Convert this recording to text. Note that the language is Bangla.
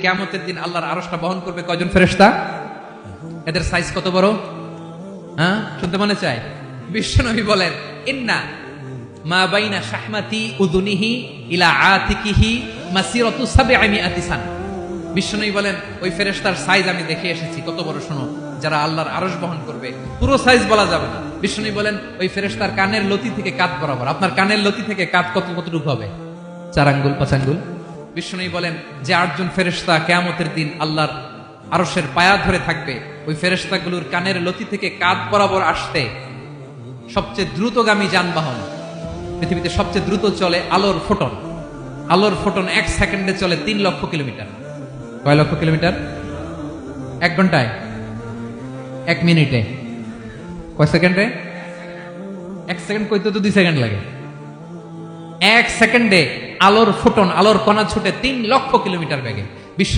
কিয়ামতের দিন আল্লাহর আরশটা বহন করবে কয়জন ফেরেশতা? এদের সাইজ কত বড়? হ্যাঁ, শুনতে মনে চায়? বিশ্বনবী বলেন, ইন্না মা বাইনা শাহমাতি উযুনিহি ইলা আতিকিহি মাসিরাতু 700 সান। বিশ্বনবী বলেন, ওই ফেরেশতার সাইজ আমি দেখে এসেছি। কত বড় শোনো, যারা আল্লাহর আরশ বহন করবে। পুরো সাইজ বলা যাবে না। বিশ্বনবী বলেন, ওই ফেরেশতার কানের লতি থেকে কাঁধ বরাবর। আপনার কানের লতি থেকে কাঁধ কতটুকু হবে? 4 আঙ্গুল 5 আঙ্গুল। বিশ্বনবী বলেন, যে 8 জন ফেরেশতা কিয়ামতের দিন আল্লাহর আরশের পায়া ধরে থাকবে, ওই ফেরেশতাগুলোর কানের লতি থেকে কাঁধ বরাবর আসতে সবচেয়ে দ্রুতগামী যানবাহন, পৃথিবীতে সবচেয়ে দ্রুত চলে আলোর ফোটন। আলোর ফোটন 1 সেকেন্ডে চলে 3 লক্ষ কিলোমিটার। কয় লক্ষ কিলোমিটার? 1 ঘন্টায়? 1 মিনিটে? কয় সেকেন্ডে? 1 সেকেন্ড কইতে তো 2 সেকেন্ড লাগে। 1 সেকেন্ডে আলোর ফোটন, আলোর কণা ছুটে 3 লক্ষ কিলোমিটার বেগে।